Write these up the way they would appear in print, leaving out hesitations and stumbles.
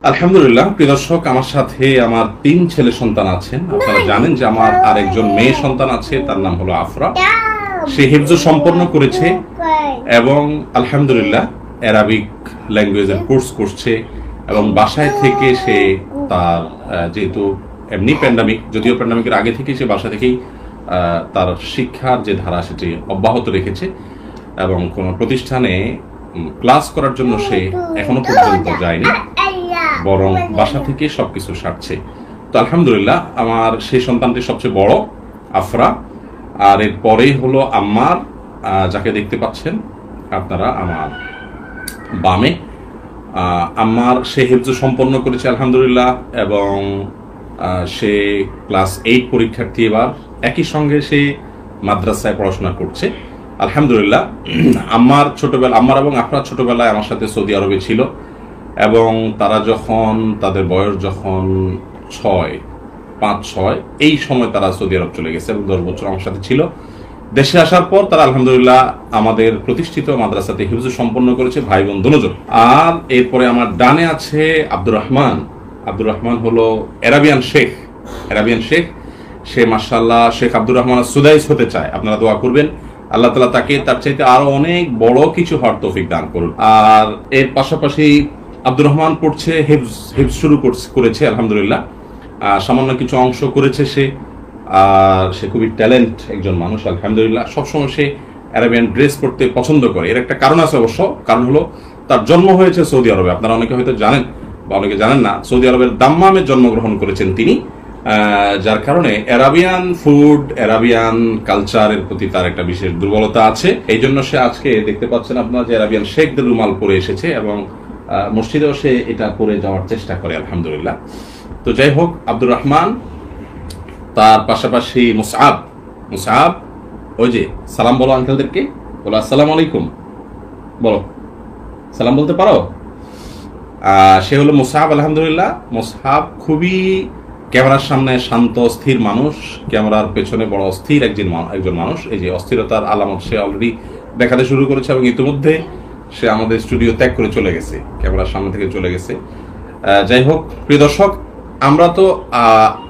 আলহামদুলিল্লাহ, প্রিয় দর্শক, আমার সাথে আমার ৩ ছেলে সন্তান আছেন। আপনারা জানেন যে আমার আরেকজন মেয়ে সন্তান আছে, তার নাম হলো আফরা। সে হিফজ সম্পন্ন করেছে এবং আলহামদুলিল্লাহ অ্যারাবিক ল্যাঙ্গুয়েজের কোর্স করছে এবং বাসায় থেকে সে তার যেহেতু এমনি প্যান্ডামিক, যদিও প্যান্ডামিকের আগে থেকে সে বাসা থেকেই তার শিক্ষার যে ধারা সেটি অব্যাহত রেখেছে এবং কোনো প্রতিষ্ঠানে ক্লাস করার জন্য সে এখনো পর্যন্ত যায়নি, বরং বাসা থেকে সবকিছু সারছে। তো আলহামদুলিল্লাহ, আমার সেই সন্তানটি সবচেয়ে বড় আফরা, আর এর পরেই হলো আম্মার, যাকে দেখতে পাচ্ছেন আপনারা আমার বামে। আম্মার সে হিফজ সম্পন্ন করেছে আলহামদুলিল্লাহ এবং সে ক্লাস 8 পরীক্ষার্থী। এবার একই সঙ্গে সে মাদ্রাসায় পড়াশোনা করছে আলহামদুলিল্লাহ। আম্মার এবং আফরার ছোটবেলায় আমার সাথে সৌদি আরবে ছিল এবং তারা যখন তাদের বয়স যখন 5-6 এই সময় তারা সৌদি আরব চলে গেছে এবং 10 বছর আমার সাথে ছিল। দেশে আসার পর তারা আলহামদুলিল্লাহ আমাদের প্রতিষ্ঠিত মাদ্রাসাতে হিফজ সম্পন্ন করেছে, ভাই বোন দুজন। আর এরপরে আমার ডানে আছে আব্দুর রহমান হলো অ্যারাবিয়ান শেখ। সে মাশাআল্লাহ শেখ আব্দুর রহমান সুদাইস হতে চায়। আপনারা দোয়া করবেন আল্লাহ তাআলা তাকে তার চাইতে আরো অনেক বড় কিছু হওয়ার তৌফিক দান করুন। আর এর পাশাপাশি আব্দুর রহমান পড়ছে, হিফজ শুরু করেছে আলহামদুলিল্লাহ, সামান্য কিছু অংশ করেছে সে। আর সে খুবই ট্যালেন্ট একজন মানুষ আলহামদুলিল্লাহ। সবসময় সে অ্যারাবিয়ান ড্রেস পরতে পছন্দ করে। এর একটা কারণ আছে অবশ্য, কারণ হলো তার জন্ম হয়েছে সৌদি আরবে। আপনারা অনেকে হয়তো জানেন বা অনেকে জানেন না, সৌদি আরবের দাম্মামে জন্মগ্রহণ করেছেন তিনি, যার কারণে অ্যারাবিয়ান ফুড, অ্যারাবিয়ান কালচারের প্রতি তার একটা বিশেষ দুর্বলতা আছে। এই জন্য সে আজকে দেখতে পাচ্ছেন আপনারা যে অ্যারাবিয়ান শেখদের রুমাল পরে এসেছে এবং মসজিদেও সে এটা পরে যাওয়ার চেষ্টা করে আলহামদুলিল্লাহ। তো যাই হোক, আব্দুর রহমান, তার পাশাপাশি মুসআব, ওই যে সালাম বলো আঙ্কেলদেরকে, বলো আসসালামু আলাইকুম, বলো সালাম বলতে পারো। সে হলো মুসআব আলহামদুলিল্লাহ। মুসআব খুবই ক্যামেরার সামনে শান্ত স্থির মানুষ, ক্যামেরার পেছনে বড় অস্থির একজন মানুষ। এই যে অস্থিরতার আলামত সে অলরেডি দেখাতে শুরু করেছে এবং ইতিমধ্যে সে আমাদের স্টুডিও ত্যাগ করে চলে গেছে, ক্যামেরার সামনে থেকে চলে গেছে। যাই হোক, প্রিয় দর্শক, আমরা তো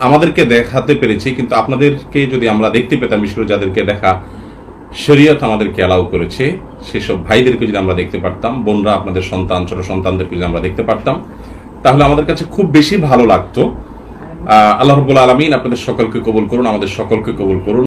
আমাদেরকে দেখাতে পেরেছি, কিন্তু আপনাদেরকে যদি আমরা দেখতে পেতাম, বিশেষ করে যাদেরকে দেখা শরীয়ত আমাদেরকে অ্যালাউ করেছে, সেসব ভাইদেরকে যদি আমরা দেখতে পারতাম, বোনরা আপনাদের সন্তান, ছোট সন্তানদেরকে যদি আমরা দেখতে পারতাম, তাহলে আমাদের কাছে খুব বেশি ভালো লাগতো। আল্লাহ রাব্বুল আলামিন আপনাদের সকলকে কবুল করুন, আমাদের সকলকে কবুল করুন।